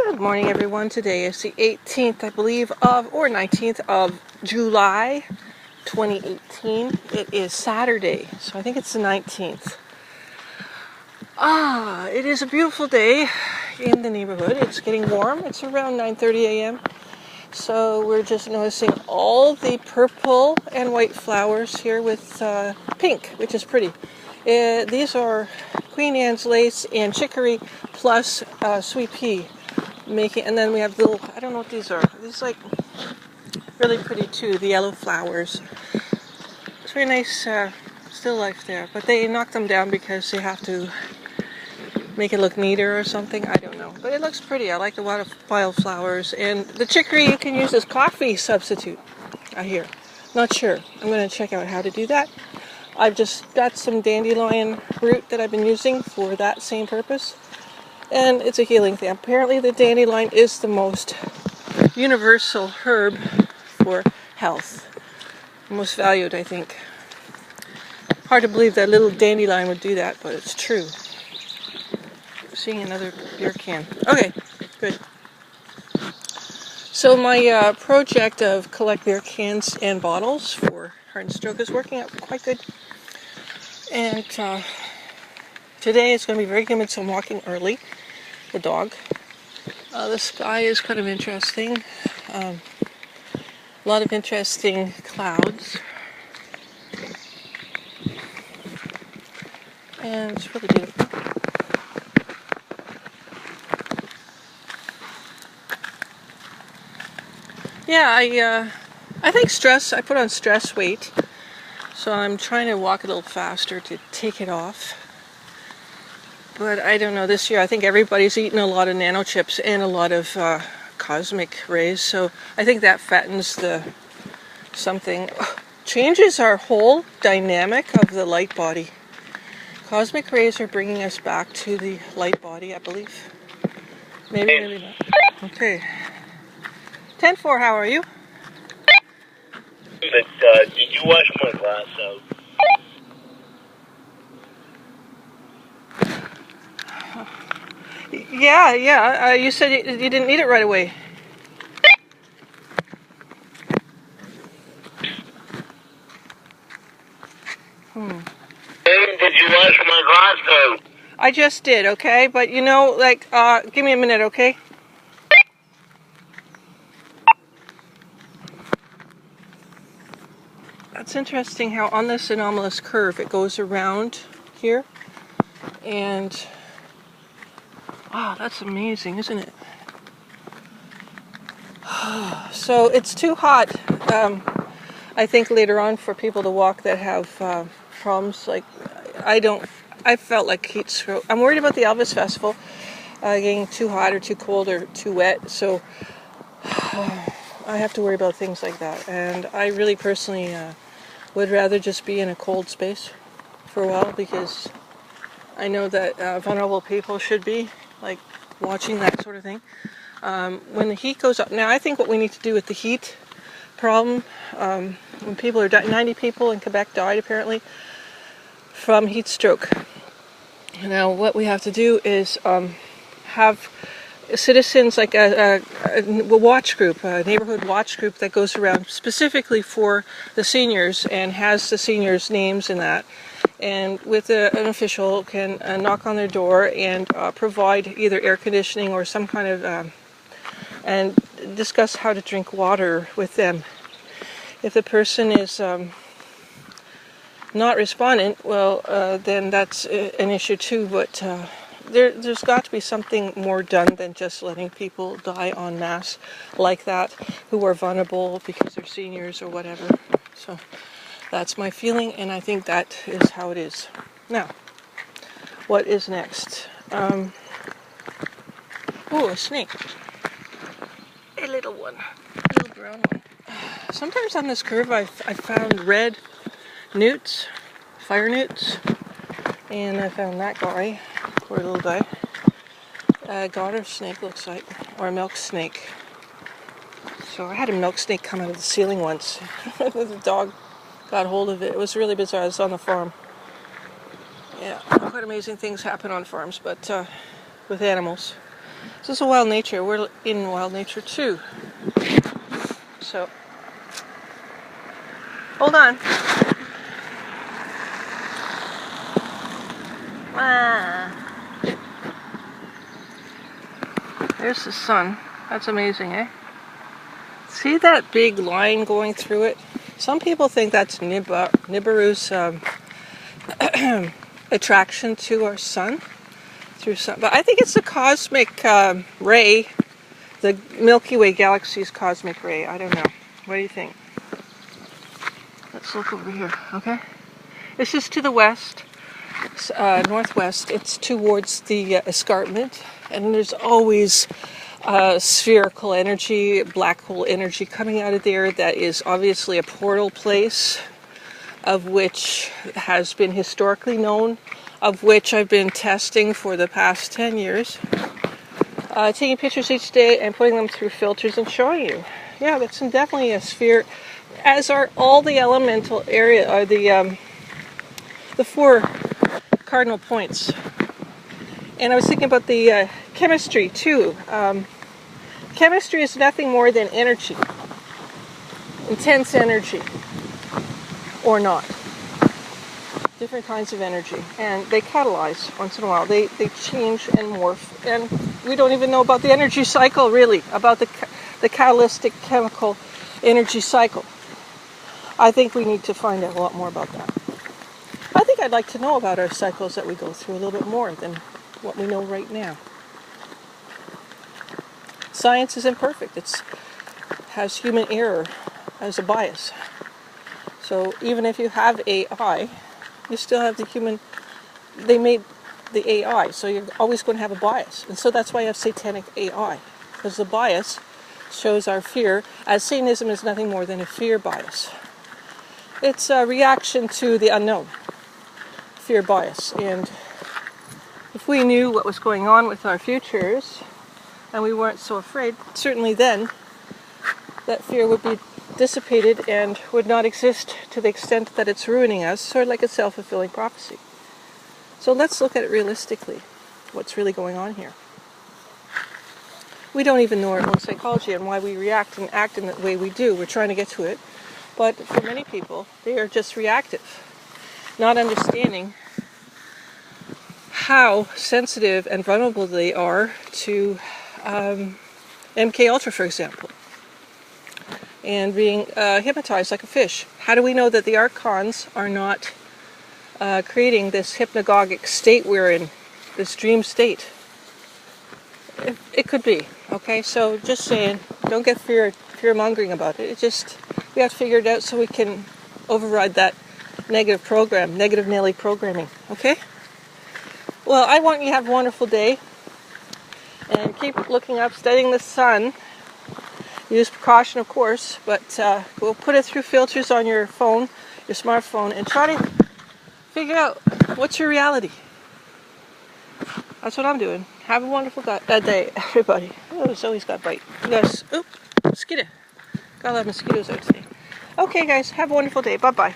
Good morning, everyone. Today is the 18th, I believe, or 19th of July, 2018. It is Saturday, so I think it's the 19th. It is a beautiful day in the neighborhood. It's getting warm. It's around 9:30 a.m. So we're just noticing all the purple and white flowers here with pink, which is pretty. These are Queen Anne's lace and chicory plus sweet pea. And then we have little, I don't know what these are. These like really pretty too, the yellow flowers. It's very nice still life there, but they knock them down because they have to make it look neater or something. I don't know, but it looks pretty. I like the wildflowers, and the chicory you can use as coffee substitute. I hear. Not sure. I'm going to check out how to do that. I've just got some dandelion root that I've been using for that same purpose. And it's a healing thing. Apparently the dandelion is the most universal herb for health. Most valued, I think. Hard to believe that little dandelion would do that, but it's true. Seeing another beer can. Okay, good. So my project of collect beer cans and bottles for Heart and Stroke is working out quite good. And today is going to be very humid, so I'm walking early. The dog. The sky is kind of interesting. A lot of interesting clouds. And it's really beautiful. Yeah, I think I put on stress weight. So I'm trying to walk a little faster to take it off. But I don't know, this year I think everybody's eaten a lot of nano chips and a lot of cosmic rays, so I think that fattens changes our whole dynamic of the light body. Cosmic rays are bringing us back to the light body, I believe. Maybe not. Okay. 10-4, how are you? But did you wash my glass out? Yeah. You said you didn't need it right away. Did you wash my glass out? I just did, okay? But give me a minute, okay? That's interesting how on this anomalous curve it goes around here. And wow, that's amazing, isn't it? So it's too hot, I think, later on for people to walk that have problems. Like, I felt like heat stroke. I'm worried about the Elvis Festival getting too hot or too cold or too wet. So I have to worry about things like that. And I really personally would rather just be in a cold space for a while, because I know that vulnerable people should be like watching that sort of thing. When the heat goes up, now I think what we need to do with the heat problem, when people are 90 people in Quebec died apparently from heat stroke. Now what we have to do is have citizens, like a watch group, a neighborhood watch group that goes around specifically for the seniors and has the seniors' names in that. And with an official can knock on their door and provide either air conditioning or some kind of, and discuss how to drink water with them. If the person is not respondent, well, then that's an issue too, but there's got to be something more done than just letting people die en masse like that, who are vulnerable because they're seniors or whatever. So that's my feeling, and I think that is how it is. Now, what is next? Oh, a snake. A little one. A little brown one. Sometimes on this curve I found red newts, fire newts, and I found that guy, poor little guy. A garter snake, looks like, or a milk snake. So I had a milk snake come out of the ceiling once. The dog got hold of it. It was really bizarre. It was on the farm. Yeah, quite amazing things happen on farms, but with animals. This is a wild nature. We're in wild nature too. So, hold on. There's the sun. That's amazing, eh? See that big line going through it? Some people think that's Nibiru's attraction to our sun. But I think it's the cosmic ray, the Milky Way galaxy's cosmic ray. I don't know. What do you think? Let's look over here, okay? This is to the west, northwest. It's towards the escarpment, and there's always spherical energy, black hole energy coming out of there that is obviously a portal place, of which has been historically known, of which I've been testing for the past 10 years. Taking pictures each day and putting them through filters and showing you. Yeah, that's definitely a sphere, as are all the elemental area, or the 4 cardinal points. And I was thinking about the chemistry too. Chemistry is nothing more than energy. Intense energy. Or not. Different kinds of energy. And they catalyze once in a while. They change and morph. And we don't even know about the energy cycle, really. About the catalytic chemical energy cycle. I think we need to find out a lot more about that. I think I'd like to know about our cycles that we go through a little bit more than what we know right now. Science is imperfect. It has human error as a bias. So even if you have AI, you still have the human. They made the AI, so you're always going to have a bias. And so that's why you have satanic AI, because the bias shows our fear, as Satanism is nothing more than a fear bias. It's a reaction to the unknown, fear bias. And if we knew what was going on with our futures, and we weren't so afraid, certainly then that fear would be dissipated and would not exist to the extent that it's ruining us, sort of like a self-fulfilling prophecy. So let's look at it realistically, what's really going on here. We don't even know our own psychology and why we react and act in the way we do. We're trying to get to it. But for many people, they are just reactive, not understanding how sensitive and vulnerable they are to MK Ultra, for example, and being hypnotized like a fish. How do we know that the archons are not creating this hypnagogic state we're in, this dream state? It could be, okay? So just saying, don't get fear-mongering about it. It just, we have to figure it out so we can override that negative program, negative Nelly programming, okay? Well, I want you to have a wonderful day. And keep looking up, studying the sun. Use precaution, of course, but we'll put it through filters on your phone, your smartphone, and try to figure out what's your reality. That's what I'm doing. Have a wonderful day, everybody. Oh, Zoe's got a bite. You guys, mosquito. Got a lot of mosquitoes out today. Okay, guys, have a wonderful day. Bye-bye.